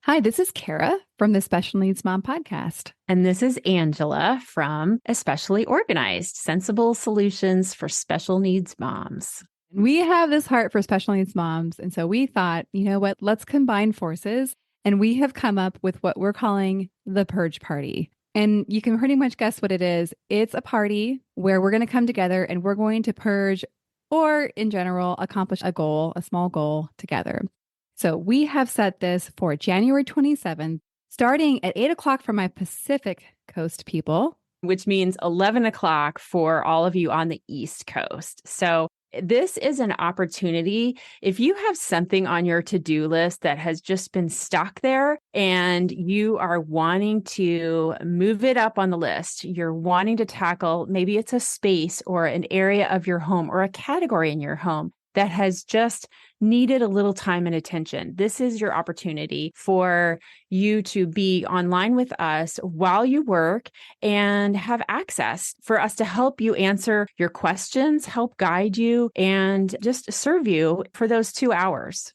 Hi, this is Kara from the Special Needs Mom podcast. And this is Angela from Especially Organized, Sensible Solutions for Special Needs Moms. We have this heart for special needs moms. And so we thought, you know what, let's combine forces. And we have come up with what we're calling the Purge Party. And you can pretty much guess what it is. It's a party where we're going to come together and we're going to purge or, in general, accomplish a goal, a small goal together. So we have set this for January 27th, starting at 8 o'clock for my Pacific Coast people, which means 11 o'clock for all of you on the East Coast. So this is an opportunity. If you have something on your to-do list that has just been stuck there and you are wanting to move it up on the list, you're wanting to tackle, maybe it's a space or an area of your home or a category in your home that has just needed a little time and attention. This is your opportunity for you to be online with us while you work and have access for us to help you answer your questions, help guide you, and just serve you for those 2 hours.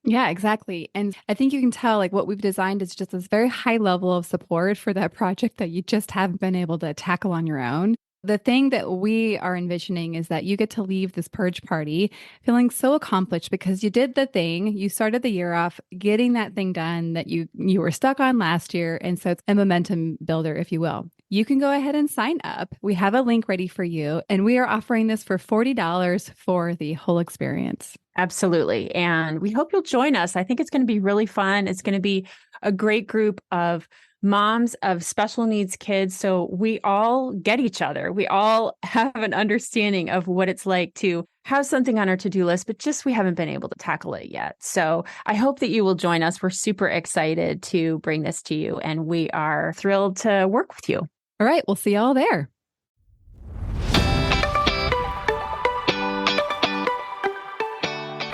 Yeah, exactly. And I think you can tell like what we've designed is just this very high level of support for that project that you just haven't been able to tackle on your own. The thing that we are envisioning is that you get to leave this purge party feeling so accomplished because you did the thing. You started the year off getting that thing done that you were stuck on last year. And so it's a momentum builder, if you will. You can go ahead and sign up. We have a link ready for you, and we are offering this for $40 for the whole experience. Absolutely. And we hope you'll join us. I think it's going to be really fun. It's going to be a great group of moms of special needs kids. So we all get each other. We all have an understanding of what it's like to have something on our to-do list, but just we haven't been able to tackle it yet. So I hope that you will join us. We're super excited to bring this to you, and we are thrilled to work with you. All right. We'll see you all there.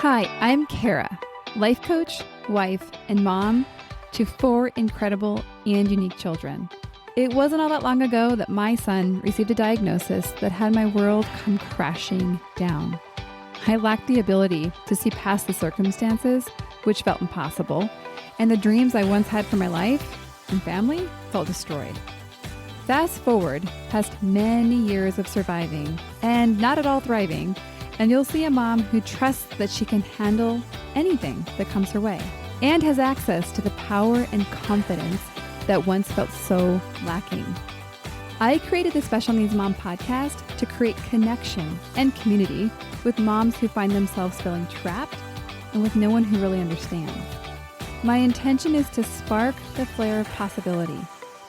Hi, I'm Kara, life coach, wife, and mom to 4 incredible and unique children. It wasn't all that long ago that my son received a diagnosis that had my world come crashing down. I lacked the ability to see past the circumstances, which felt impossible, and the dreams I once had for my life and family felt destroyed. Fast forward past many years of surviving and not at all thriving, and you'll see a mom who trusts that she can handle anything that comes her way and has access to the power and confidence that once felt so lacking. I created the Special Needs Mom podcast to create connection and community with moms who find themselves feeling trapped and with no one who really understands. My intention is to spark the flare of possibility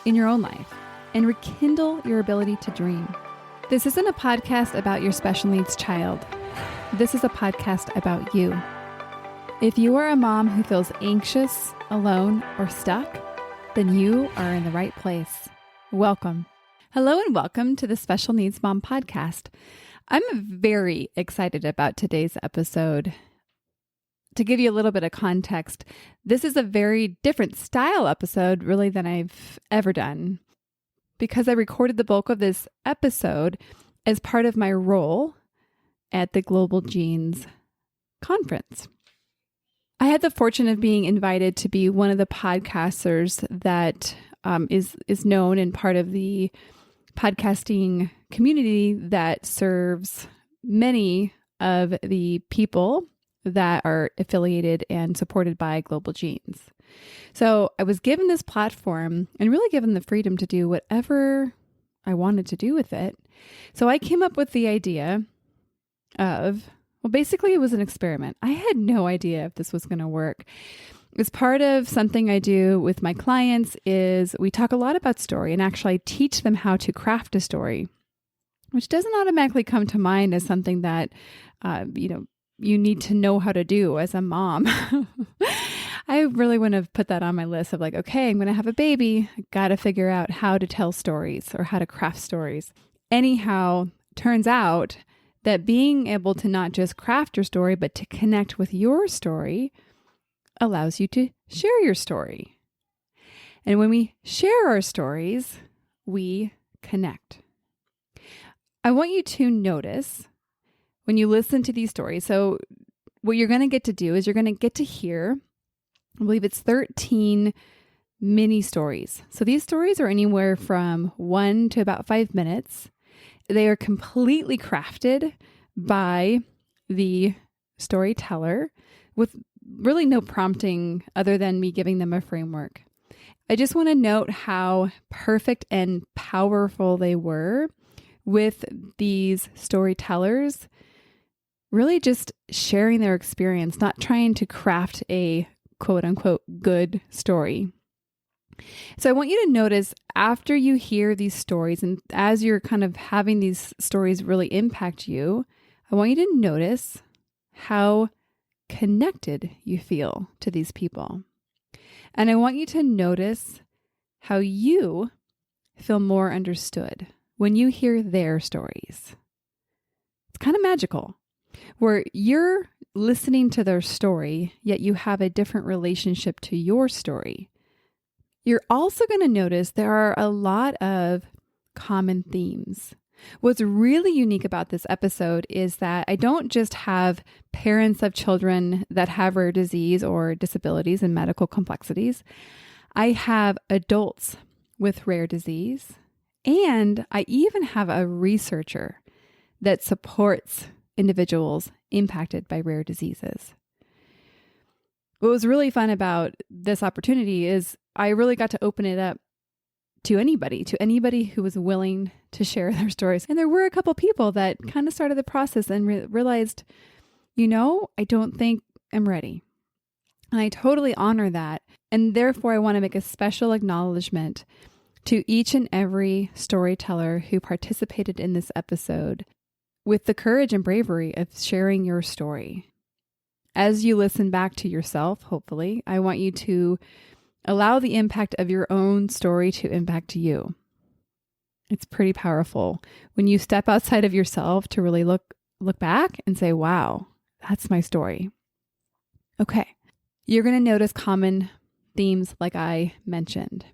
in your own life and rekindle your ability to dream. This isn't a podcast about your special needs child. This is a podcast about you. If you are a mom who feels anxious, alone, or stuck, then you are in the right place. Welcome. Hello and welcome to the Special Needs Mom podcast. I'm very excited about today's episode. To give you a little bit of context, this is a very different style episode really than I've ever done, because I recorded the bulk of this episode as part of my role at the Global Genes Conference. I had the fortune of being invited to be one of the podcasters that is known and part of the podcasting community that serves many of the people that are affiliated and supported by Global Genes. So I was given this platform and really given the freedom to do whatever I wanted to do with it. So I came up with the idea of, well, basically it was an experiment. I had no idea if this was going to work. As part of something I do with my clients is we talk a lot about story, and actually I teach them how to craft a story, which doesn't automatically come to mind as something that, you need to know how to do as a mom. I really wouldn't have put that on my list of like, okay, I'm going to have a baby. I got to figure out how to tell stories or how to craft stories. Anyhow, turns out that being able to not just craft your story, but to connect with your story allows you to share your story. And when we share our stories, we connect. I want you to notice when you listen to these stories. So what you're going to get to do is you're going to get to hear I believe it's 13 mini stories. So these stories are anywhere from 1 to about 5 minutes. They are completely crafted by the storyteller with really no prompting other than me giving them a framework. I just want to note how perfect and powerful they were with these storytellers, really just sharing their experience, not trying to craft a quote unquote good story. So I want you to notice after you hear these stories and as you're kind of having these stories really impact you, I want you to notice how connected you feel to these people. And I want you to notice how you feel more understood when you hear their stories. It's kind of magical, where you're listening to their story, yet you have a different relationship to your story. You're also going to notice there are a lot of common themes. What's really unique about this episode is that I don't just have parents of children that have rare disease or disabilities and medical complexities. I have adults with rare disease, and I even have a researcher that supports individuals impacted by rare diseases. What was really fun about this opportunity is I really got to open it up to anybody who was willing to share their stories. And there were a couple people that kind of started the process and realized, I don't think I'm ready. And I totally honor that. And therefore, I want to make a special acknowledgement to each and every storyteller who participated in this episode with the courage and bravery of sharing your story. As you listen back to yourself, hopefully, I want you to allow the impact of your own story to impact you. It's pretty powerful when you step outside of yourself to really look back and say, wow, that's my story. Okay. You're going to notice common themes like I mentioned.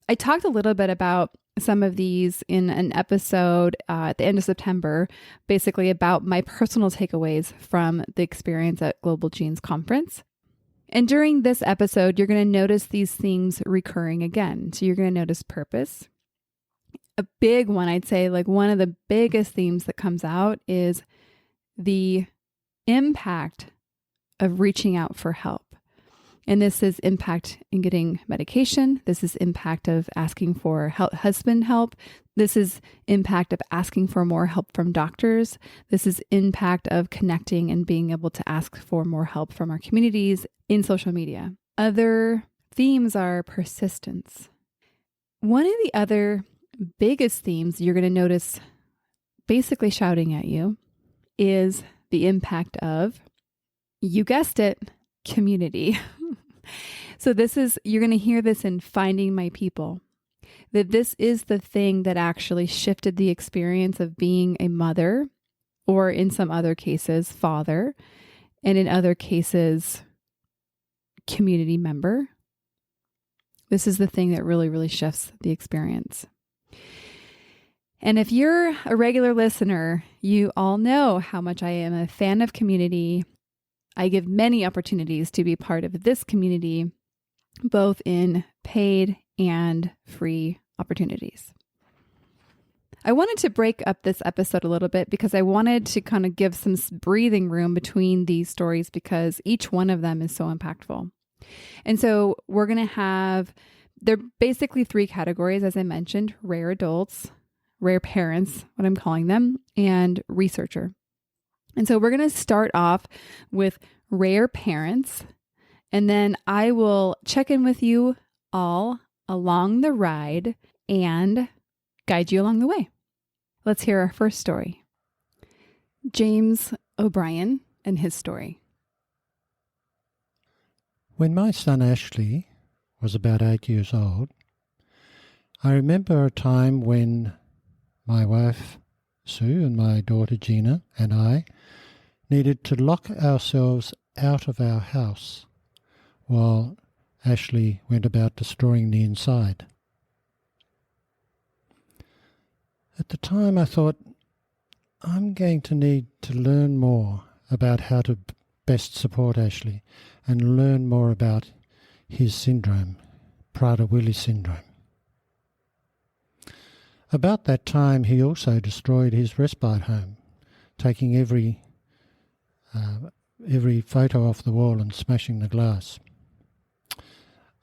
I talked a little bit about some of these in an episode at the end of September, basically about my personal takeaways from the experience at Global Genes Conference. And during this episode, you're going to notice these themes recurring again. So you're going to notice purpose. A big one, I'd say, like one of the biggest themes that comes out is the impact of reaching out for help. And this is impact in getting medication. This is impact of asking for husband help. This is impact of asking for more help from doctors. This is impact of connecting and being able to ask for more help from our communities in social media. Other themes are persistence. One of the other biggest themes you're going to notice basically shouting at you is the impact of, you guessed it, community. So you're going to hear this in Finding My People, that this is the thing that actually shifted the experience of being a mother, or in some other cases, father, and in other cases, community member. This is the thing that really, really shifts the experience. And if you're a regular listener, you all know how much I am a fan of community. I give many opportunities to be part of this community, both in paid and free opportunities. I wanted to break up this episode a little bit because I wanted to kind of give some breathing room between these stories because each one of them is so impactful. And so we're going to they're basically 3 categories, as I mentioned: rare adults, rare parents, what I'm calling them, and researcher. And so we're going to start off with rare parents, and then I will check in with you all along the ride and guide you along the way. Let's hear our first story. James O'Brien and his story. When my son Ashley was about 8 years old, I remember a time when my wife Sue and my daughter Gina and I needed to lock ourselves out of our house while Ashley went about destroying the inside. At the time I thought, I'm going to need to learn more about how to best support Ashley and learn more about his syndrome, Prader-Willi syndrome. About that time, he also destroyed his respite home, taking every photo off the wall and smashing the glass.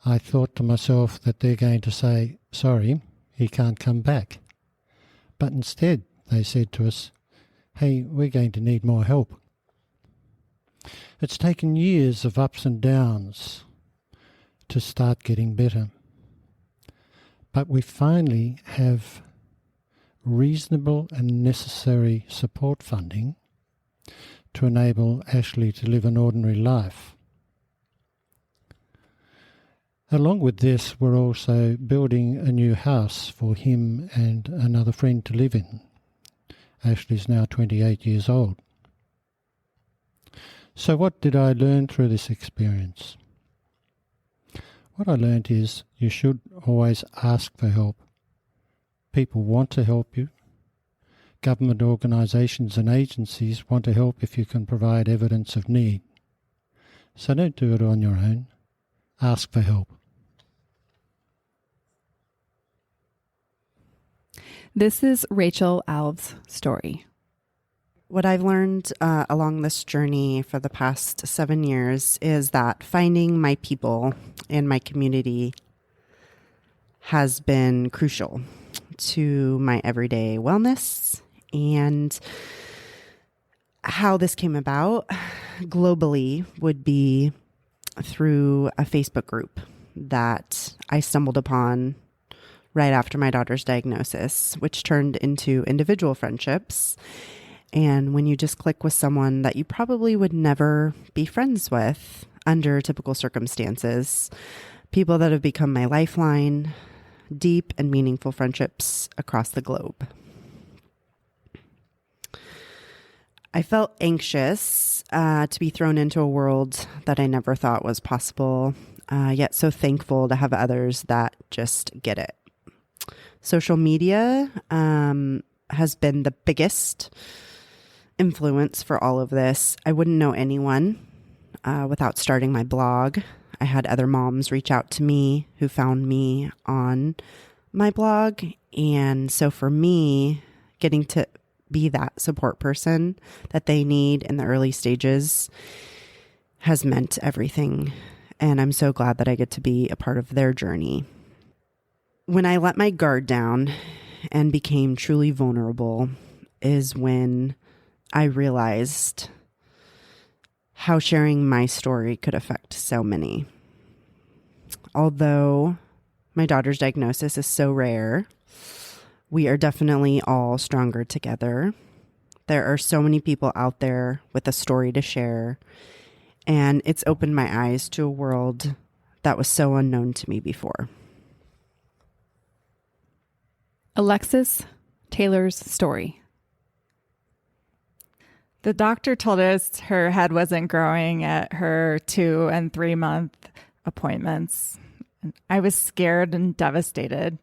I thought to myself that they're going to say, sorry, he can't come back. But instead, they said to us, hey, we're going to need more help. It's taken years of ups and downs to start getting better. But we finally have reasonable and necessary support funding to enable Ashley to live an ordinary life. Along with this, we're also building a new house for him and another friend to live in. Ashley's now 28 years old. So what did I learn through this experience? What I learned is you should always ask for help. People want to help you. Government organisations and agencies want to help if you can provide evidence of need. So don't do it on your own. Ask for help. This is Rachel Alves' story. What I've learned along this journey for the past 7 years is that finding my people in my community has been crucial to my everyday wellness. And how this came about globally would be through a Facebook group that I stumbled upon right after my daughter's diagnosis, which turned into individual friendships. And when you just click with someone that you probably would never be friends with under typical circumstances, people that have become my lifeline, deep and meaningful friendships across the globe. I felt anxious to be thrown into a world that I never thought was possible, yet so thankful to have others that just get it. Social media has been the biggest influence for all of this. I wouldn't know anyone without starting my blog. I had other moms reach out to me who found me on my blog. And so for me, getting to be that support person that they need in the early stages has meant everything. And I'm so glad that I get to be a part of their journey. When I let my guard down and became truly vulnerable is when I realized how sharing my story could affect so many. Although my daughter's diagnosis is so rare, we are definitely all stronger together. There are so many people out there with a story to share, and it's opened my eyes to a world that was so unknown to me before. Alexis Taylor's story. The doctor told us her head wasn't growing at her 2 and 3 month appointments. I was scared and devastated.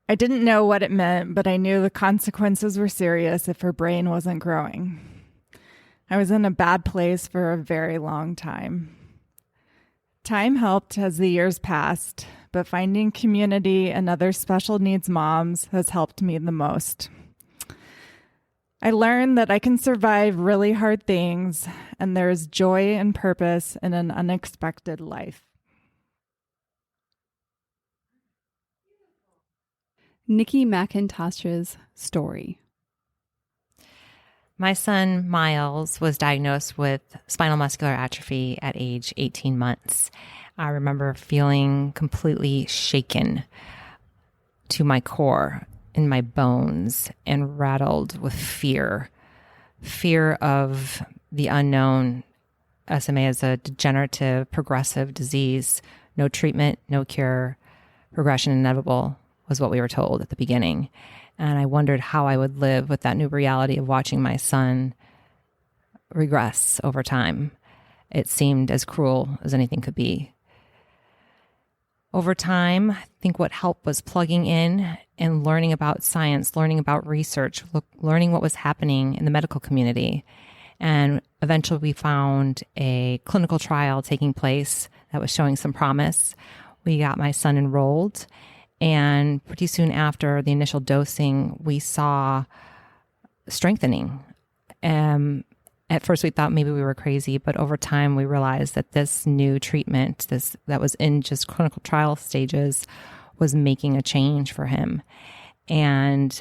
I didn't know what it meant, but I knew the consequences were serious if her brain wasn't growing. I was in a bad place for a very long time. Time helped as the years passed, but finding community and other special needs moms has helped me the most. I learned that I can survive really hard things, and there is joy and purpose in an unexpected life. Nikki McIntosh's story. My son, Miles, was diagnosed with spinal muscular atrophy at age 18 months. I remember feeling completely shaken to my core, in my bones, and rattled with fear. Fear of the unknown. SMA is a degenerative, progressive disease. No treatment, no cure, progression inevitable was what we were told at the beginning. And I wondered how I would live with that new reality of watching my son regress over time. It seemed as cruel as anything could be. Over time, I think what helped was plugging in and learning about science, learning about research, learning what was happening in the medical community. And eventually we found a clinical trial taking place that was showing some promise. We got my son enrolled, and pretty soon after the initial dosing, we saw strengthening. At first, we thought maybe we were crazy, but over time, we realized that this new treatment, that was in just clinical trial stages, was making a change for him. And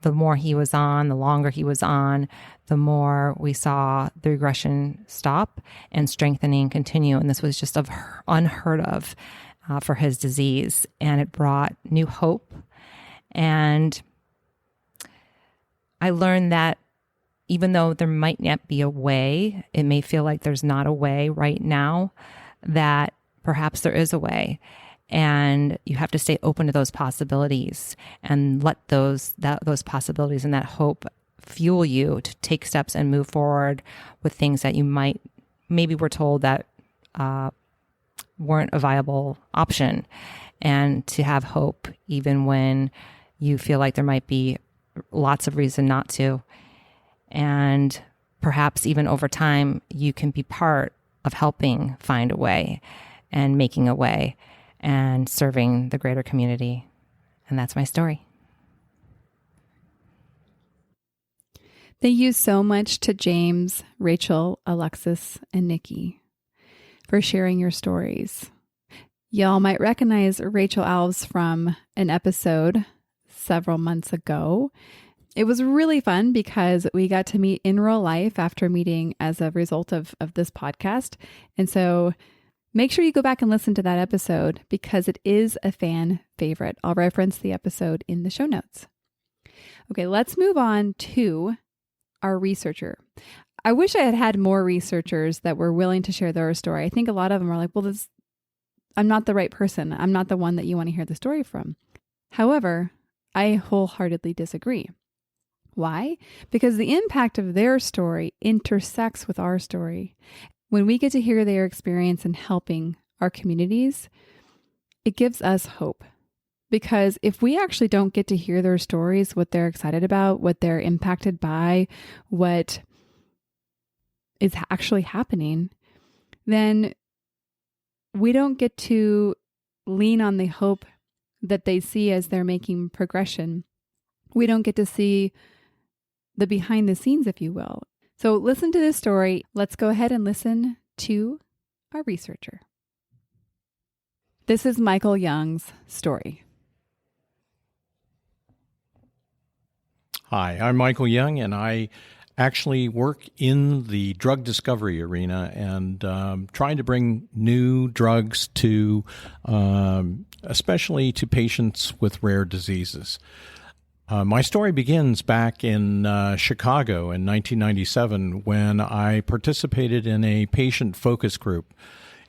the more he was on, the longer he was on, the more we saw the regression stop and strengthening continue. And this was just unheard of for his disease. And it brought new hope. And I learned that even though there might not be a way, it may feel like there's not a way right now, that perhaps there is a way. And you have to stay open to those possibilities and let those possibilities and that hope fuel you to take steps and move forward with things that you maybe were told that weren't a viable option, and to have hope even when you feel like there might be lots of reason not to. And perhaps even over time, you can be part of helping find a way and making a way and serving the greater community. And that's my story. Thank you so much to James, Rachel, Alexis, and Nikki for sharing your stories. Y'all might recognize Rachel Alves from an episode several months ago. It was really fun because we got to meet in real life after meeting as a result of this podcast. And so make sure you go back and listen to that episode because it is a fan favorite. I'll reference the episode in the show notes. Okay, let's move on to our researcher. I wish I had had more researchers that were willing to share their story. I think a lot of them are like, well, I'm not the right person. I'm not the one that you want to hear the story from. However, I wholeheartedly disagree. Why? Because the impact of their story intersects with our story. When we get to hear their experience in helping our communities, it gives us hope. Because if we actually don't get to hear their stories, what they're excited about, what they're impacted by, what is actually happening, then we don't get to lean on the hope that they see as they're making progression. We don't get to see the behind the scenes, if you will. So listen to this story. Let's go ahead and listen to our researcher. This is Michael Young's story. Hi, I'm Michael Young, and I actually work in the drug discovery arena and trying to bring new drugs to, especially to patients with rare diseases. My story begins back in Chicago in 1997 when I participated in a patient focus group.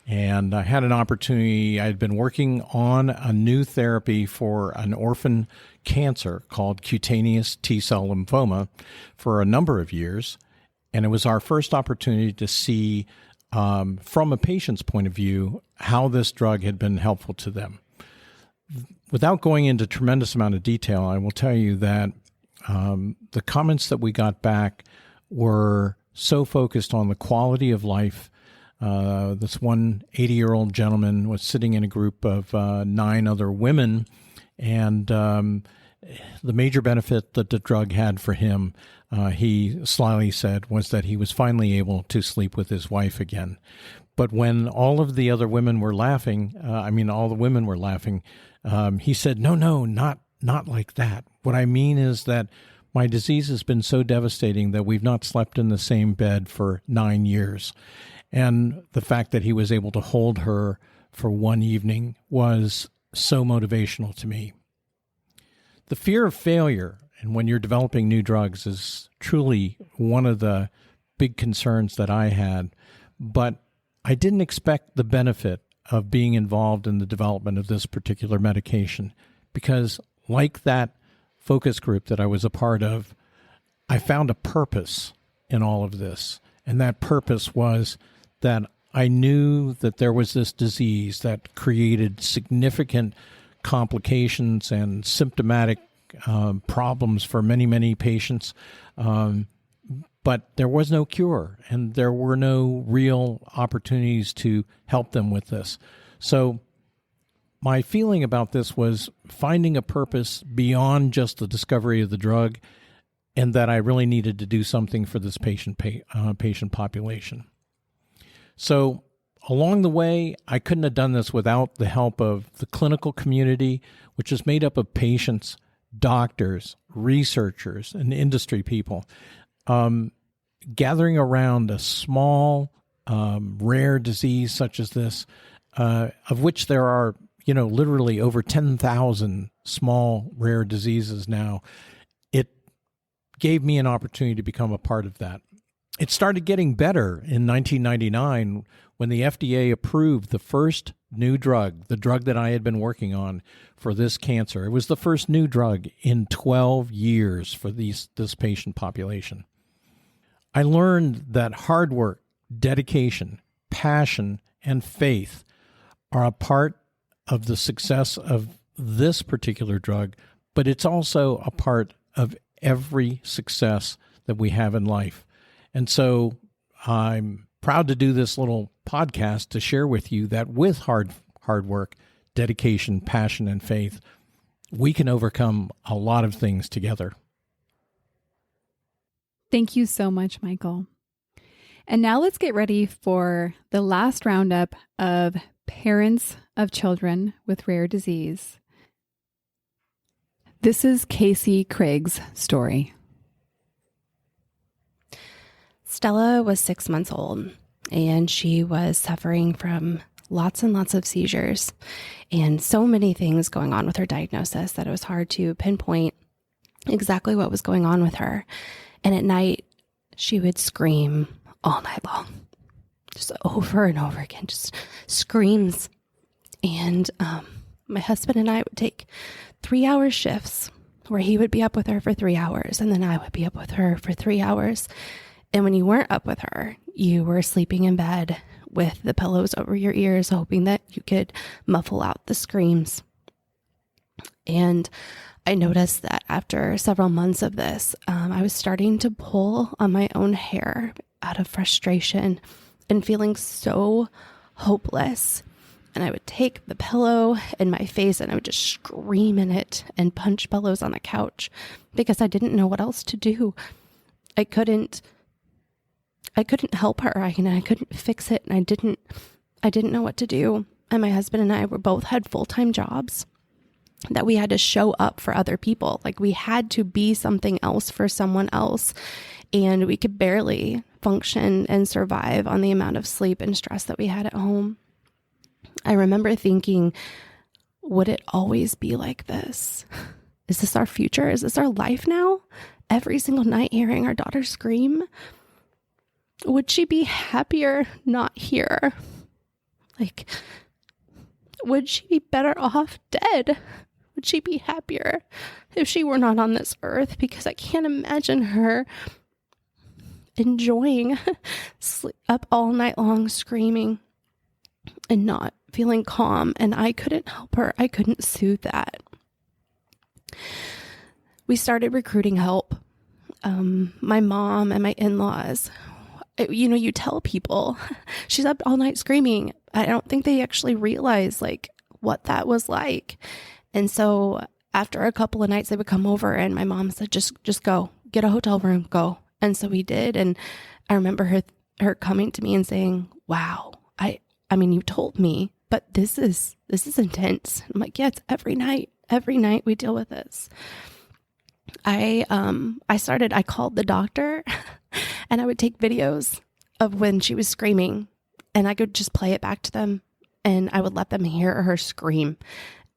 And I had an opportunity. I had been working on a new therapy for an orphan cancer called cutaneous T-cell lymphoma for a number of years. And it was our first opportunity to see, from a patient's point of view, how this drug had been helpful to them. Without going into tremendous amount of detail, I will tell you that the comments that we got back were so focused on the quality of life. This one 80-year-old gentleman was sitting in a group of 9 other women, and the major benefit that the drug had for him, he slyly said, was that he was finally able to sleep with his wife again. But when all of the other women were laughing, all the women were laughing, he said, no, not like that. What I mean is that my disease has been so devastating that we've not slept in the same bed for 9 years. And the fact that he was able to hold her for one evening was so motivational to me. The fear of failure, and when you're developing new drugs, is truly one of the big concerns that I had. But I didn't expect the benefit of being involved in the development of this particular medication because, like that focus group that I was a part of, I found a purpose in all of this. And that purpose was that I knew that there was this disease that created significant complications and symptomatic problems for many, many patients. but there was no cure, and there were no real opportunities to help them with this. So my feeling about this was finding a purpose beyond just the discovery of the drug, and that I really needed to do something for this patient population. So along the way, I couldn't have done this without the help of the clinical community, which is made up of patients, doctors, researchers, and industry people, gathering around a small, rare disease such as this, of which there are, literally over 10,000 small, rare diseases now. It gave me an opportunity to become a part of that. It started getting better in 1999 when the FDA approved the first new drug, the drug that I had been working on for this cancer. It was the first new drug in 12 years for this patient population. I learned that hard work, dedication, passion, and faith are a part of the success of this particular drug, but it's also a part of every success that we have in life. And so I'm proud to do this little podcast to share with you that with hard work, dedication, passion, and faith, we can overcome a lot of things together. Thank you so much, Michael. And now let's get ready for the last roundup of parents of children with rare disease. This is Casey Craig's story. Stella was 6 months old, and she was suffering from lots and lots of seizures and so many things going on with her diagnosis that it was hard to pinpoint exactly what was going on with her. And at night, she would scream all night long, just over and over again, just screams. And my husband and I would take 3-hour shifts where he would be up with her for 3 hours, and then I would be up with her for 3 hours. And when you weren't up with her, you were sleeping in bed with the pillows over your ears, hoping that you could muffle out the screams. And I noticed that after several months of this, I was starting to pull on my own hair out of frustration and feeling so hopeless. And I would take the pillow in my face and I would just scream in it and punch pillows on the couch because I didn't know what else to do. I couldn't help her. I couldn't fix it. And I didn't know what to do. And my husband and I both had full-time jobs that we had to show up for other people. Like we had to be something else for someone else. And we could barely function and survive on the amount of sleep and stress that we had at home. I remember thinking, would it always be like this? Is this our future? Is this our life now? Every single night hearing our daughter scream? Would she be happier not here? Like, would she be better off dead? Would she be happier if she were not on this earth? Because I can't imagine her enjoying sleep up all night long screaming and not feeling calm. And I couldn't help her. I couldn't soothe that. We started recruiting help. My mom and my in-laws, you tell people she's up all night screaming. I don't think they actually realize like what that was like. And so after a couple of nights, they would come over and my mom said, just go, get a hotel room, go. And so we did. And I remember her coming to me and saying, wow, I mean, you told me, but this is intense. I'm like, yeah, it's every night we deal with this. I called the doctor and I would take videos of when she was screaming and I could just play it back to them and I would let them hear her scream.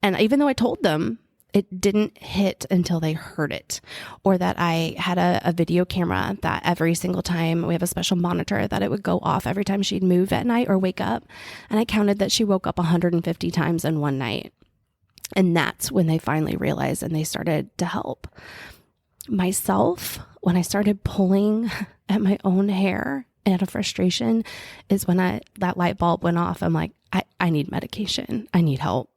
And even though I told them, it didn't hit until they heard it, or that I had a video camera that every single time we have a special monitor that it would go off every time she'd move at night or wake up. And I counted that she woke up 150 times in one night. And that's when they finally realized and they started to help. Myself, when I started pulling at my own hair out of frustration, is when that light bulb went off. I'm like, I need medication. I need help.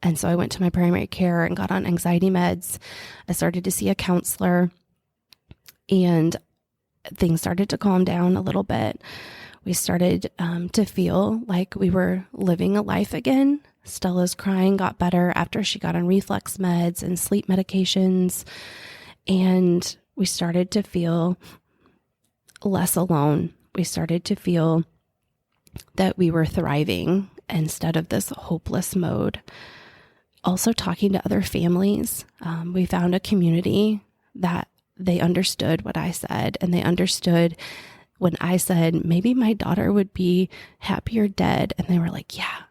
And so I went to my primary care and got on anxiety meds. I started to see a counselor. And things started to calm down a little bit. We started to feel like we were living a life again. Stella's crying got better after she got on reflex meds and sleep medications. And we started to feel less alone. We started to feel that we were thriving instead of this hopeless mode. Also talking to other families, we found a community that they understood what I said, and they understood when I said, maybe my daughter would be happier dead. And they were like, yeah,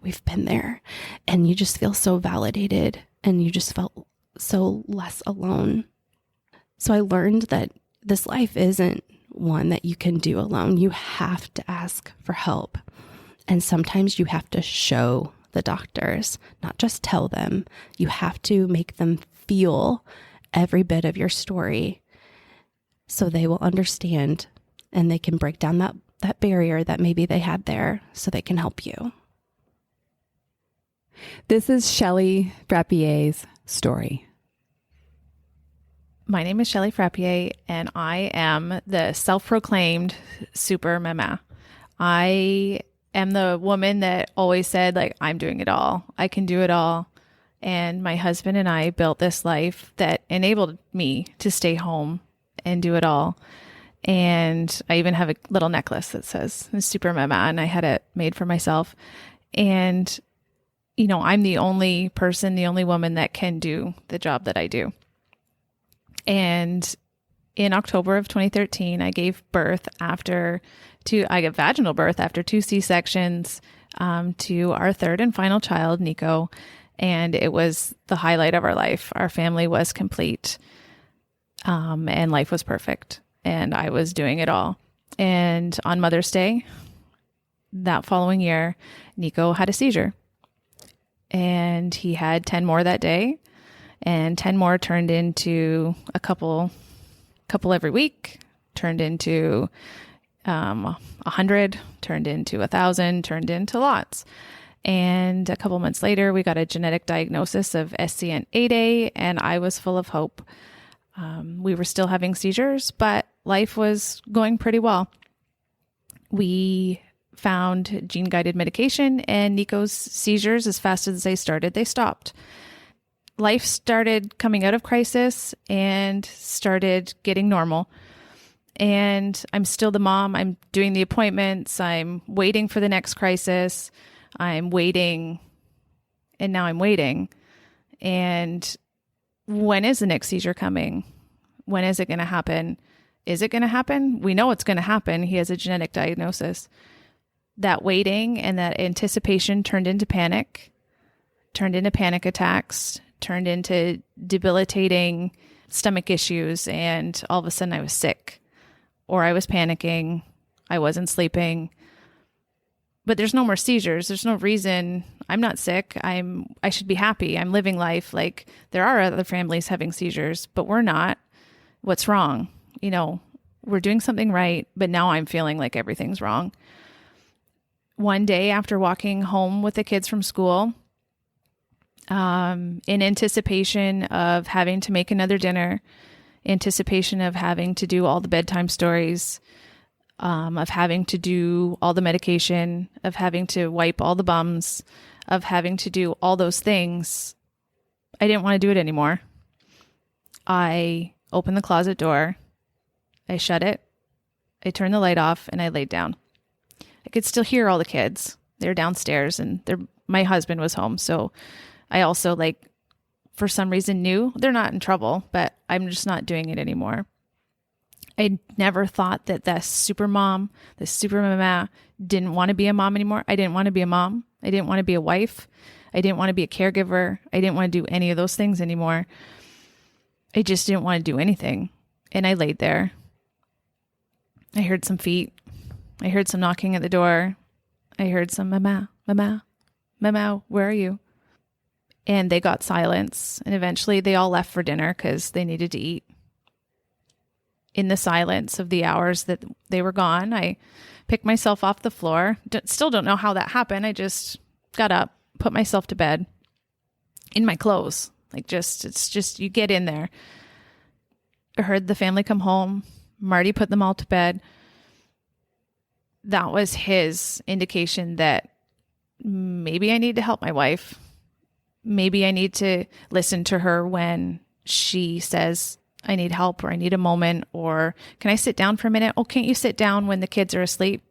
we've been there. And you just feel so validated, and you just felt so less alone. So I learned that this life isn't one that you can do alone. You have to ask for help. And sometimes you have to show the doctors, not just tell them. You have to make them feel every bit of your story so they will understand, and they can break down that barrier that maybe they had there so they can help you. This is Shelley Frappier's story. My name is Shelley Frappier, and I am the self-proclaimed super mama. I am the woman that always said, like, I'm doing it all. I can do it all. And my husband and I built this life that enabled me to stay home and do it all. And I even have a little necklace that says super mama, and I had it made for myself. And, you know, I'm the only person, the only woman that can do the job that I do. And in October of 2013, I gave birth I got vaginal birth after 2 C-sections to our third and final child, Nico. And it was the highlight of our life. Our family was complete, and life was perfect. And I was doing it all. And on Mother's Day, that following year, Nico had a seizure. And he had 10 more that day. And 10 more turned into a couple every week, turned into 100, turned into 1,000, turned into lots. And a couple months later, we got a genetic diagnosis of SCN8A, and I was full of hope. We were still having seizures, but life was going pretty well. We found gene-guided medication, and Nico's seizures, as fast as they started, they stopped. Life started coming out of crisis and started getting normal. And I'm still the mom. I'm doing the appointments. I'm waiting for the next crisis. I'm waiting. And now I'm waiting. And when is the next seizure coming? When is it going to happen? Is it going to happen? We know it's going to happen. He has a genetic diagnosis. That waiting and that anticipation turned into panic attacks, turned into debilitating stomach issues, and all of a sudden I was sick, or I was panicking, I wasn't sleeping. But there's no more seizures. There's no reason. I'm not sick. I should be happy. I'm living life. Like, there are other families having seizures, but we're not. What's wrong? You know, we're doing something right, but now I'm feeling like everything's wrong. One day after walking home with the kids from school, in anticipation of having to make another dinner, anticipation of having to do all the bedtime stories, of having to do all the medication, of having to wipe all the bums, of having to do all those things, I didn't want to do it anymore. I opened the closet door, I shut it, I turned the light off, and I laid down. I could still hear all the kids. They're downstairs, and my husband was home, so I also, for some reason, knew they're not in trouble, but I'm just not doing it anymore. I never thought that this super mom, this super mama, didn't want to be a mom anymore. I didn't want to be a mom. I didn't want to be a wife. I didn't want to be a caregiver. I didn't want to do any of those things anymore. I just didn't want to do anything. And I laid there. I heard some feet. I heard some knocking at the door. I heard some mama, mama, mama, where are you? And they got silence. And eventually they all left for dinner because they needed to eat. In the silence of the hours that they were gone, I picked myself off the floor. Still don't know how that happened. I just got up, put myself to bed in my clothes. It's just you get in there. I heard the family come home. Marty put them all to bed. That was his indication that maybe I need to help my wife. Maybe I need to listen to her when she says, I need help, or I need a moment, or can I sit down for a minute? Oh, can't you sit down when the kids are asleep?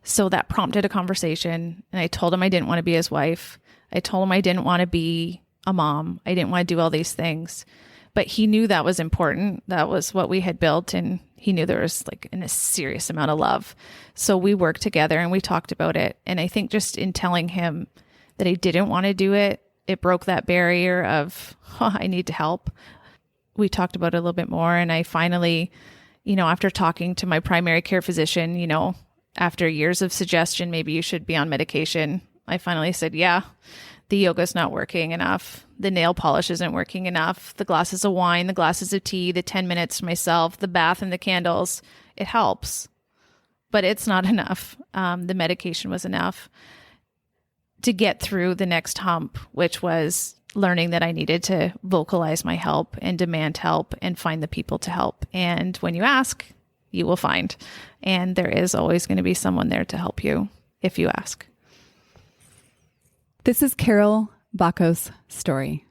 So that prompted a conversation. And I told him I didn't want to be his wife. I told him I didn't want to be a mom. I didn't want to do all these things. But he knew that was important. That was what we had built. And he knew there was like a serious amount of love. So we worked together and we talked about it. And I think just in telling him that I didn't want to do it, it broke that barrier of, I need to help. We talked about it a little bit more. And I finally, after talking to my primary care physician, after years of suggestion, maybe you should be on medication, I finally said, yeah, the yoga's not working enough. The nail polish isn't working enough. The glasses of wine, the glasses of tea, the 10 minutes to myself, the bath and the candles, it helps, but it's not enough. The medication was enough to get through the next hump, which was learning that I needed to vocalize my help and demand help and find the people to help. And when you ask, you will find. And there is always going to be someone there to help you if you ask. This is Carol Baco's story.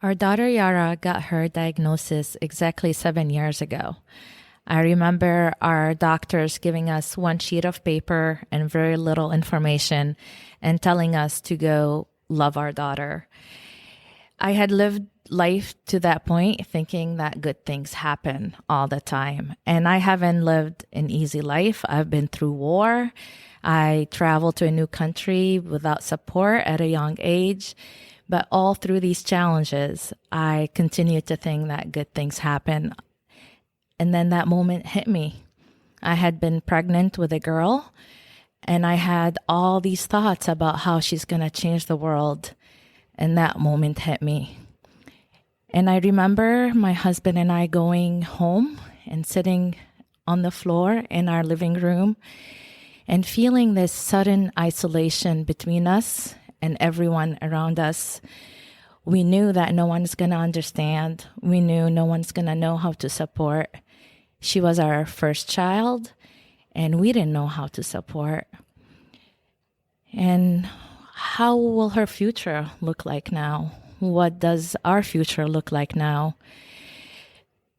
Our daughter Yara got her diagnosis exactly 7 years ago. I remember our doctors giving us one sheet of paper and very little information and telling us to go love our daughter. I had lived life to that point thinking that good things happen all the time. And I haven't lived an easy life. I've been through war. I traveled to a new country without support at a young age. But all through these challenges, I continued to think that good things happen. And then that moment hit me. I had been pregnant with a girl, and I had all these thoughts about how she's going to change the world. And that moment hit me. And I remember my husband and I going home and sitting on the floor in our living room and feeling this sudden isolation between us and everyone around us. We knew that no one's going to understand. We knew no one's going to know how to support. She was our first child, and we didn't know how to support. And how will her future look like now? What does our future look like now?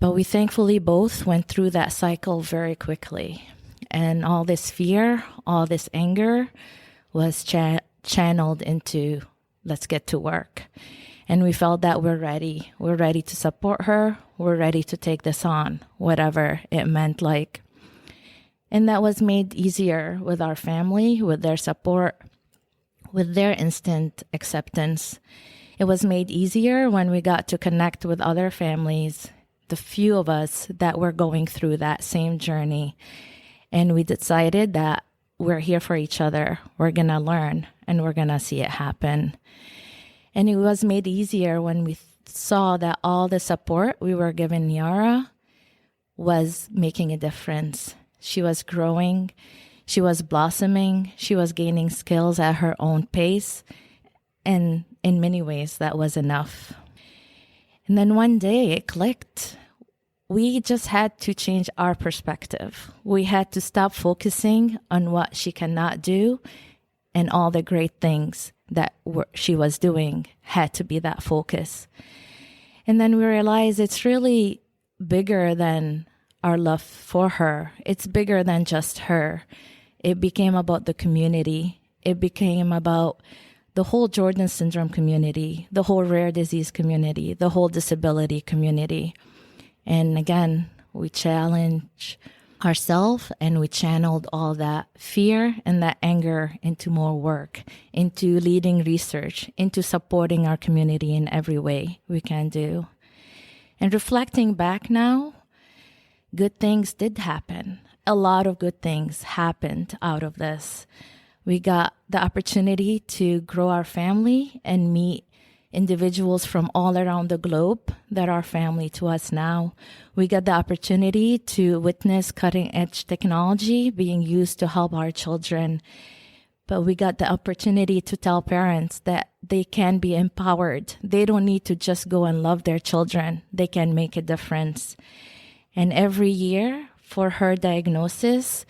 But we thankfully both went through that cycle very quickly. And all this fear, all this anger was channeled into, let's get to work. And we felt that we're ready. We're ready to support her. We're ready to take this on, whatever it meant like. And that was made easier with our family, with their support, with their instant acceptance. It was made easier when we got to connect with other families, the few of us that were going through that same journey. And we decided that we're here for each other. We're going to learn and we're going to see it happen. And it was made easier when we saw that all the support we were giving Yara was making a difference. She was growing. She was blossoming. She was gaining skills at her own pace. And in many ways, that was enough. And then one day it clicked. We just had to change our perspective. We had to stop focusing on what she cannot do, and all the great things that she was doing had to be that focus. And then we realized it's really bigger than our love for her. It's bigger than just her. It became about the community. It became about the whole Jordan syndrome community, the whole rare disease community, the whole disability community. And again, we challenged ourselves and we channeled all that fear and that anger into more work, into leading research, into supporting our community in every way we can do. And reflecting back now, good things did happen. A lot of good things happened out of this. We got the opportunity to grow our family and meet individuals from all around the globe that are family to us now. We got the opportunity to witness cutting-edge technology being used to help our children But we got the opportunity to tell parents that they can be empowered. They don't need to just go and love their children. They can make a difference. And every year for her diagnosis,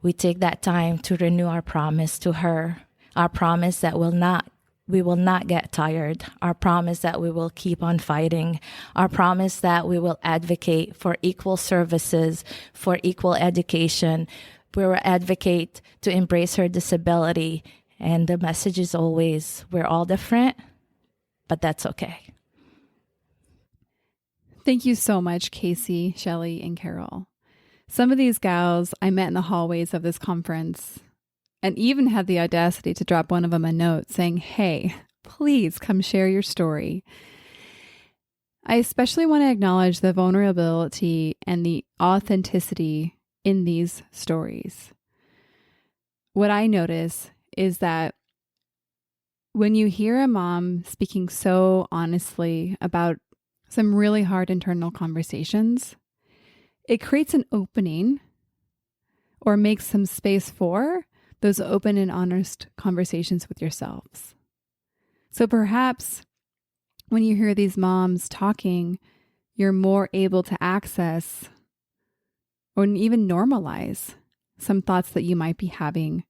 we take that time to renew our promise to her, our promise that we will not get tired, our promise that we will keep on fighting, our promise that we will advocate for equal services, for equal education. We will advocate to embrace her disability. And the message is always, we're all different, but that's okay. Thank you so much, Casey, Shelley, and Carol. Some of these gals I met in the hallways of this conference and even had the audacity to drop one of them a note saying, hey, please come share your story. I especially want to acknowledge the vulnerability and the authenticity in these stories. What I notice is that when you hear a mom speaking so honestly about some really hard internal conversations, it creates an opening or makes some space for those open and honest conversations with yourselves. So perhaps when you hear these moms talking, you're more able to access or even normalize some thoughts that you might be having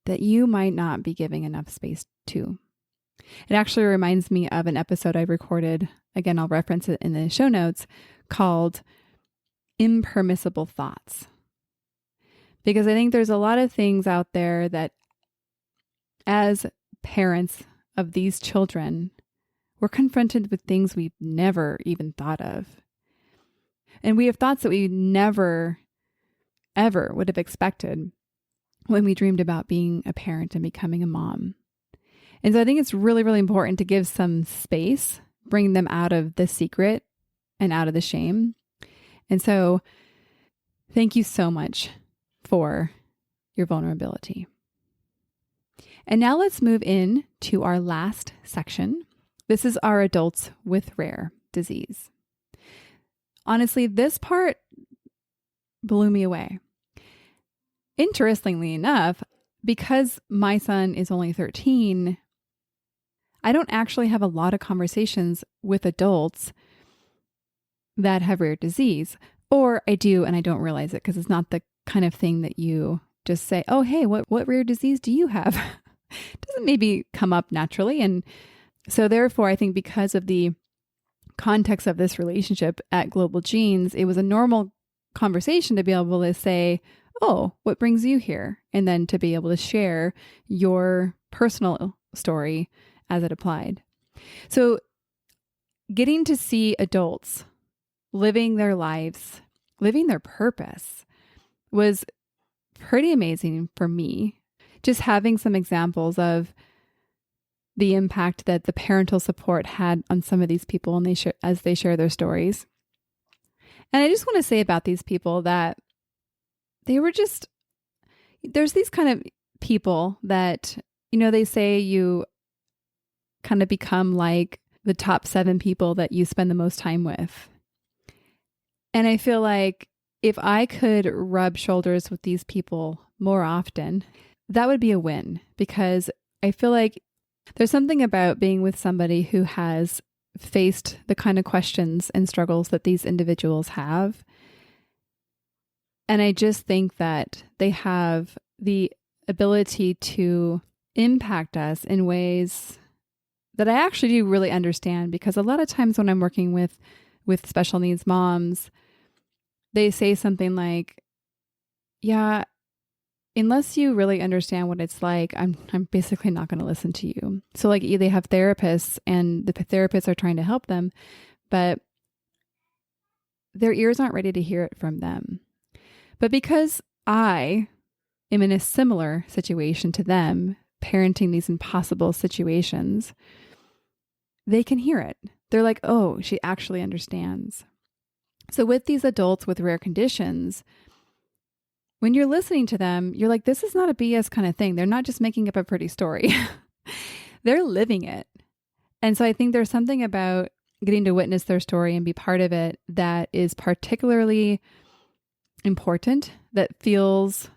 that you might not be giving enough space to. It actually reminds me of an episode I recorded, again, I'll reference it in the show notes, called Impermissible Thoughts. Because I think there's a lot of things out there that as parents of these children, we're confronted with things we've never even thought of. And we have thoughts that we never, ever would have expected when we dreamed about being a parent and becoming a mom. And so I think it's really, really important to give some space, bring them out of the secret and out of the shame. And so thank you so much for your vulnerability. And now let's move in to our last section. This is our adults with rare disease. Honestly, this part blew me away. Interestingly enough, because my son is only 13, I don't actually have a lot of conversations with adults that have rare disease. Or I do, and I don't realize it because it's not the kind of thing that you just say, oh, hey, what rare disease do you have? It doesn't maybe come up naturally. And so therefore, I think because of the context of this relationship at Global Genes, it was a normal conversation to be able to say, oh, what brings you here? And then to be able to share your personal story as it applied. So getting to see adults living their lives, living their purpose was pretty amazing for me. Just having some examples of the impact that the parental support had on some of these people and as they share their stories. And I just want to say about these people that there's these kind of people that, they say you kind of become like the top 7 people that you spend the most time with. And I feel like if I could rub shoulders with these people more often, that would be a win, because I feel like there's something about being with somebody who has faced the kind of questions and struggles that these individuals have. And I just think that they have the ability to impact us in ways that I actually do really understand, because a lot of times when I'm working with special needs moms, they say something like, yeah, unless you really understand what it's like, I'm basically not going to listen to you. So like they have therapists and the therapists are trying to help them, but their ears aren't ready to hear it from them. But because I am in a similar situation to them, parenting these impossible situations, they can hear it. They're like, oh, she actually understands. So with these adults with rare conditions, when you're listening to them, you're like, this is not a BS kind of thing. They're not just making up a pretty story. They're living it. And so I think there's something about getting to witness their story and be part of it that is particularly important, that feels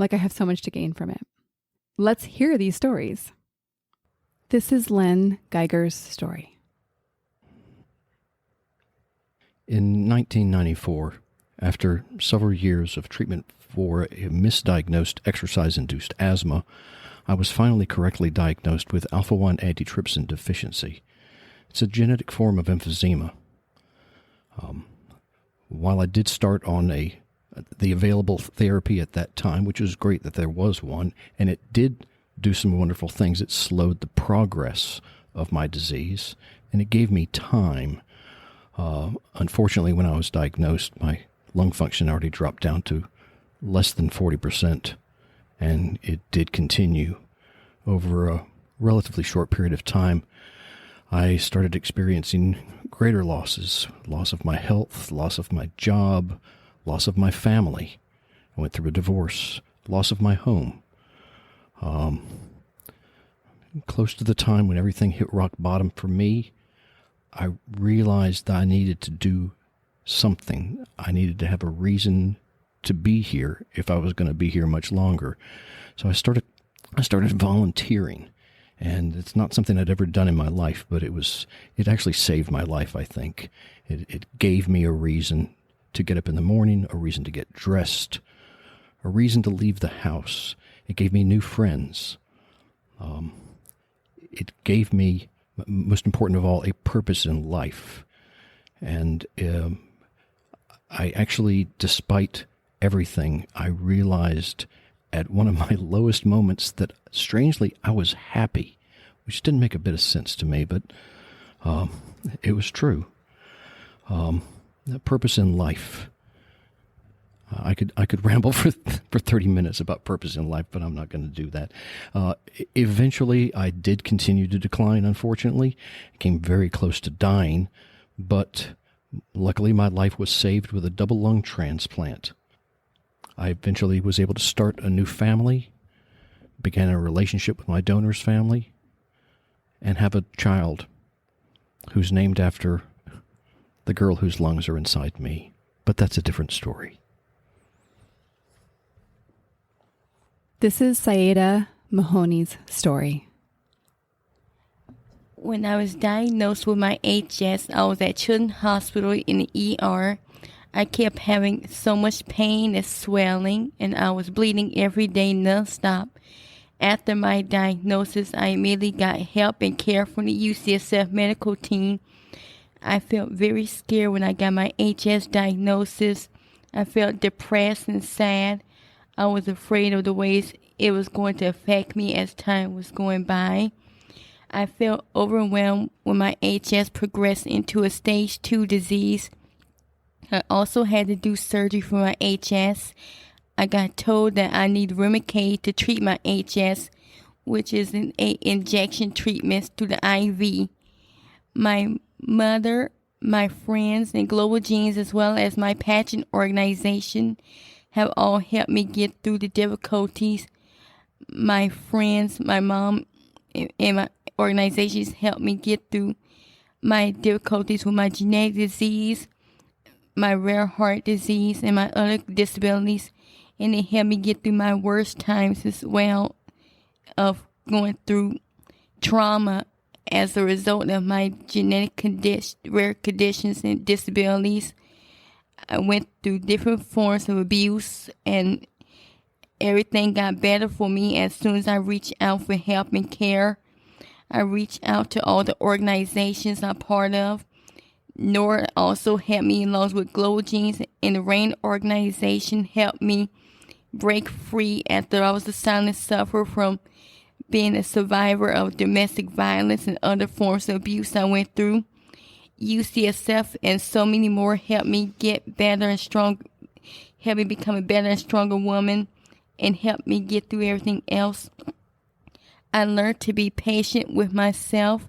like I have so much to gain from it. Let's hear these stories. This is Len Geiger's story. In 1994, after several years of treatment for a misdiagnosed exercise-induced asthma, I was finally correctly diagnosed with alpha-1 antitrypsin deficiency. It's a genetic form of emphysema. While I did start on the available therapy at that time, which was great that there was one, and it did do some wonderful things, it slowed the progress of my disease, and it gave me time. Unfortunately, when I was diagnosed, my lung function already dropped down to less than 40%, and it did continue over a relatively short period of time. I started experiencing greater losses, loss of my health, loss of my job, loss of my family. I went through a divorce, loss of my home. Close to the time when everything hit rock bottom for me, I realized that I needed to do something. I needed to have a reason to be here if I was going to be here much longer. So I started volunteering. And it's not something I'd ever done in my life, but it actually saved my life, I think. It gave me a reason to get up in the morning, a reason to get dressed, a reason to leave the house. It gave me new friends. It gave me, most important of all, a purpose in life. And I actually, despite everything, I realized at one of my lowest moments that, strangely, I was happy, which didn't make a bit of sense to me, but it was true. The purpose in life. I could ramble for 30 minutes about purpose in life, but I'm not going to do that. Eventually, I did continue to decline, unfortunately. I came very close to dying, but luckily my life was saved with a double lung transplant. I eventually was able to start a new family, began a relationship with my donor's family, and have a child who's named after the girl whose lungs are inside me. But that's a different story. This is Saida Mahoney's story. When I was diagnosed with my HS, I was at Children's Hospital in the ER. I kept having so much pain and swelling, and I was bleeding every day nonstop. After my diagnosis, I immediately got help and care from the UCSF medical team. I felt very scared when I got my HS diagnosis. I felt depressed and sad. I was afraid of the ways it was going to affect me as time was going by. I felt overwhelmed when my HS progressed into a stage 2 disease. I also had to do surgery for my HS. I got told that I need Remicade to treat my HS, which is an injection treatment through the IV. My mother, my friends, and Global Genes, as well as my pageant organization, have all helped me get through the difficulties. My friends, my mom, and my organizations helped me get through my difficulties with my genetic disease, my rare heart disease, and my other disabilities, and it helped me get through my worst times as well of going through trauma as a result of my genetic rare conditions and disabilities. I went through different forms of abuse, and everything got better for me as soon as I reached out for help and care. I reached out to all the organizations I'm part of. Nora also helped me along with Global Genes, and the RAIN organization helped me break free after I was a silent sufferer from being a survivor of domestic violence and other forms of abuse I went through. UCSF and so many more helped me get better and strong, helped me become a better and stronger woman, and helped me get through everything else. I learned to be patient with myself.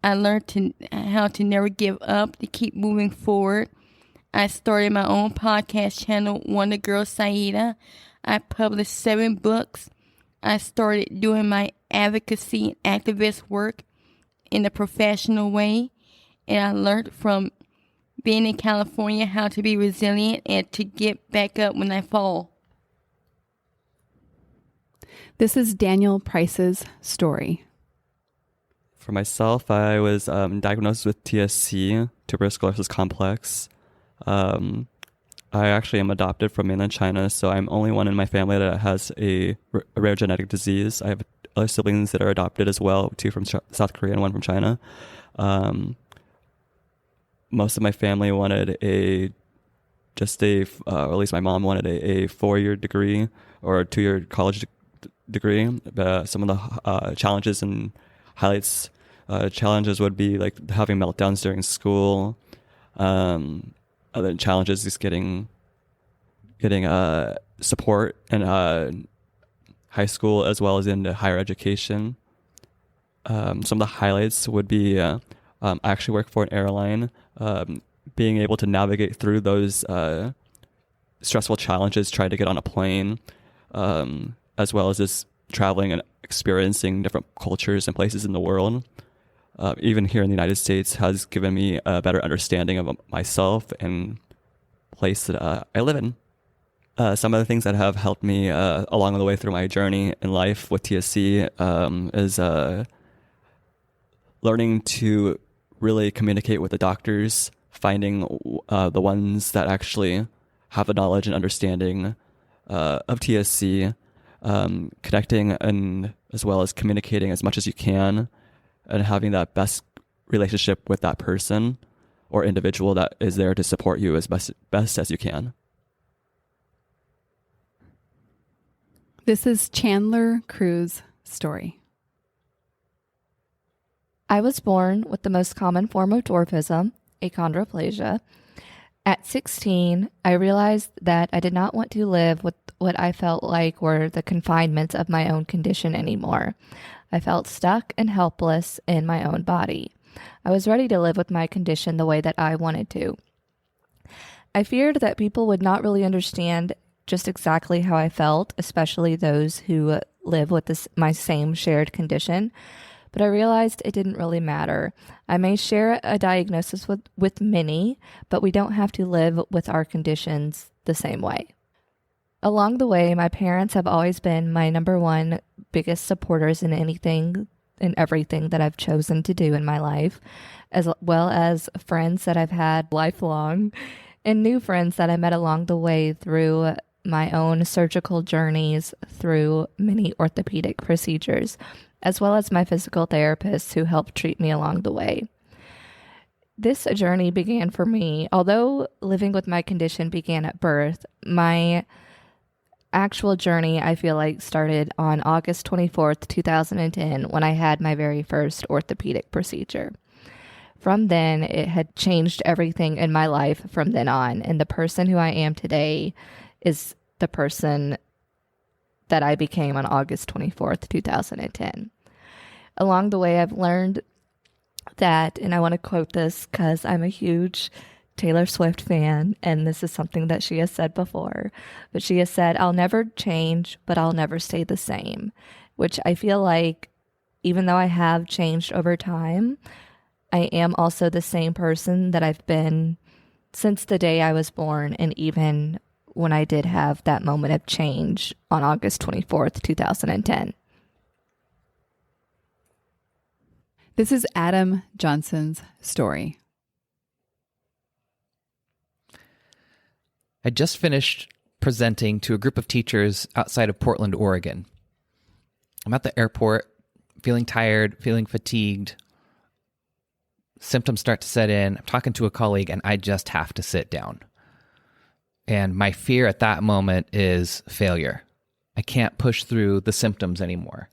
I learned how to never give up, to keep moving forward. I started my own podcast channel, Wonder Girl Saida. I published 7 books. I started doing my advocacy and activist work in a professional way. And I learned from being in California how to be resilient and to get back up when I fall. This is Daniel Price's story. For myself, I was diagnosed with TSC, tuberous sclerosis complex. I actually am adopted from mainland China, so I'm only one in my family that has a rare genetic disease. I have other siblings that are adopted as well, 2 from South Korea and 1 from China. Most of my family wanted or at least my mom wanted a 4-year degree or a 2-year college degree. Some of the challenges and highlights, challenges would be like having meltdowns during school. Other challenges is getting support in high school as well as into higher education. Some of the highlights would be I actually work for an airline. Being able to navigate through those stressful challenges, try to get on a plane, as well as just traveling and experiencing different cultures and places in the world. Even here in the United States has given me a better understanding of myself and place that I live in. Some of the things that have helped me along the way through my journey in life with TSC is learning to really communicate with the doctors, finding the ones that actually have the knowledge and understanding of TSC, connecting and as well as communicating as much as you can, and having that best relationship with that person or individual that is there to support you as best as you can. This is Chandler Cruz's story. I was born with the most common form of dwarfism, achondroplasia. At 16, I realized that I did not want to live with what I felt like were the confinements of my own condition anymore. I felt stuck and helpless in my own body. I was ready to live with my condition the way that I wanted to. I feared that people would not really understand just exactly how I felt, especially those who live with my same shared condition. But I realized it didn't really matter. I may share a diagnosis with many, but we don't have to live with our conditions the same way. Along the way, my parents have always been my number one biggest supporters in anything and everything that I've chosen to do in my life, as well as friends that I've had lifelong and new friends that I met along the way through my own surgical journeys, through many orthopedic procedures, as well as my physical therapists who helped treat me along the way. This journey began for me, although living with my condition began at birth, my actual journey, I feel like, started on August 24th, 2010, when I had my very first orthopedic procedure. From then, it had changed everything in my life from then on, and the person who I am today is the person that I became on August 24th, 2010. Along the way, I've learned that, and I want to quote this because I'm a huge Taylor Swift fan, and this is something that she has said before, but she has said, "I'll never change, but I'll never stay the same," which I feel like, even though I have changed over time, I am also the same person that I've been since the day I was born, and even when I did have that moment of change on August 24th, 2010. This is Adam Johnson's story. I just finished presenting to a group of teachers outside of Portland, Oregon. I'm at the airport, feeling tired, feeling fatigued. Symptoms start to set in. I'm talking to a colleague, and I just have to sit down. And my fear at that moment is failure. I can't push through the symptoms anymore.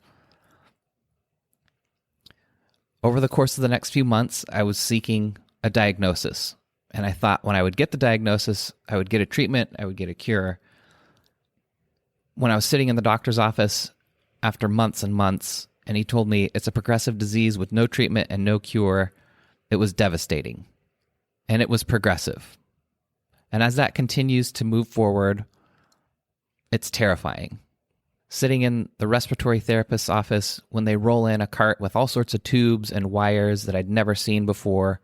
Over the course of the next few months, I was seeking a diagnosis. And I thought when I would get the diagnosis, I would get a treatment, I would get a cure. When I was sitting in the doctor's office after months and months, and he told me it's a progressive disease with no treatment and no cure, it was devastating. And it was progressive. And as that continues to move forward, it's terrifying. Sitting in the respiratory therapist's office when they roll in a cart with all sorts of tubes and wires that I'd never seen before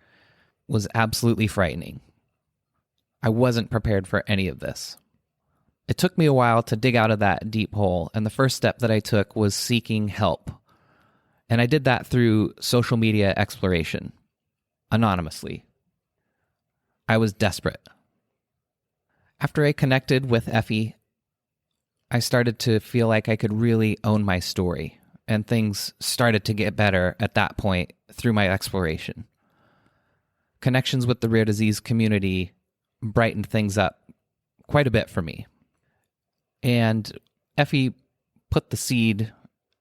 was absolutely frightening. I wasn't prepared for any of this. It took me a while to dig out of that deep hole, and the first step that I took was seeking help. And I did that through social media exploration, anonymously. I was desperate. After I connected with Effie, I started to feel like I could really own my story, and things started to get better at that point through my exploration. Connections with the rare disease community brightened things up quite a bit for me. And Effie put the seed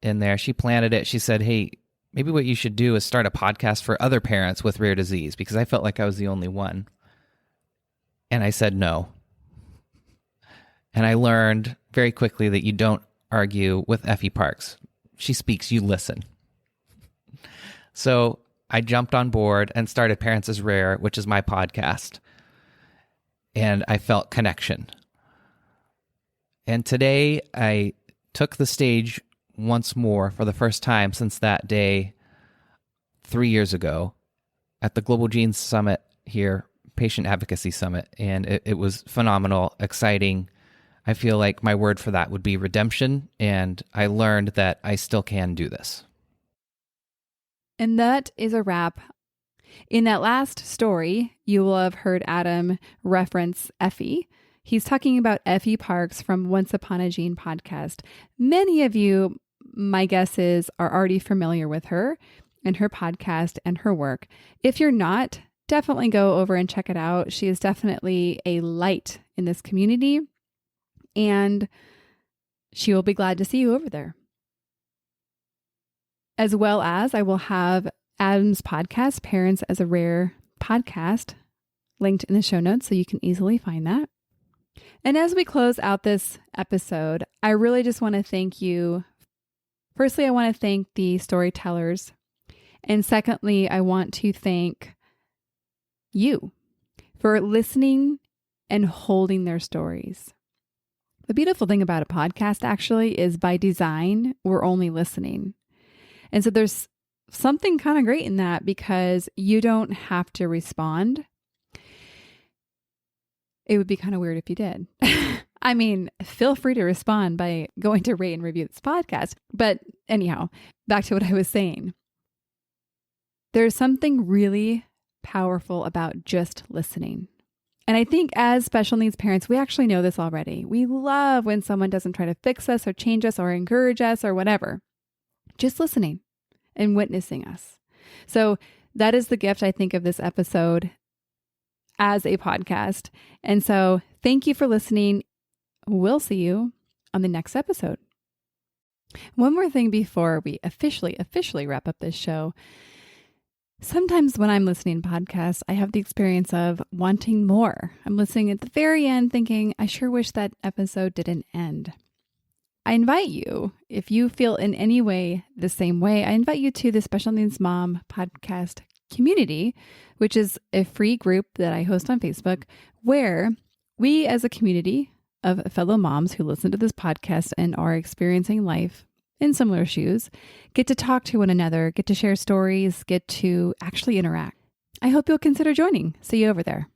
in there. She planted it. She said, hey, maybe what you should do is start a podcast for other parents with rare disease, because I felt like I was the only one. And I said no. And I learned very quickly that you don't argue with Effie Parks. She speaks, you listen. So I jumped on board and started Parents is Rare, which is my podcast. And I felt connection. And today I took the stage once more for the first time since that day 3 years ago at the Global Genes Summit here, Patient Advocacy Summit. And it was phenomenal, exciting. I feel like my word for that would be redemption. And I learned that I still can do this. And that is a wrap. In that last story, you will have heard Adam reference Effie. He's talking about Effie Parks from Once Upon a Gene podcast. Many of you, my guess is, are already familiar with her and her podcast and her work. If you're not, definitely go over and check it out. She is definitely a light in this community, and she will be glad to see you over there. As well as I will have Adam's podcast, Parents as a Rare podcast, linked in the show notes so you can easily find that. And as we close out this episode, I really just want to thank you. Firstly, I want to thank the storytellers. And secondly, I want to thank you for listening and holding their stories. The beautiful thing about a podcast actually is by design, we're only listening. And so there's something kind of great in that because you don't have to respond. It would be kind of weird if you did. I mean, feel free to respond by going to rate and review this podcast. But anyhow, back to what I was saying. There's something really powerful about just listening. And I think as special needs parents, we actually know this already. We love when someone doesn't try to fix us or change us or encourage us or whatever. Just listening and witnessing us. So that is the gift, I think, of this episode as a podcast. And so thank you for listening. We'll see you on the next episode. One more thing before we officially wrap up this show. Sometimes when I'm listening to podcasts, I have the experience of wanting more. I'm listening at the very end thinking, I sure wish that episode didn't end. I invite you, if you feel in any way the same way, I invite you to the Special Needs Mom podcast community, which is a free group that I host on Facebook, where we as a community of fellow moms who listen to this podcast and are experiencing life in similar shoes, get to talk to one another, get to share stories, get to actually interact. I hope you'll consider joining. See you over there.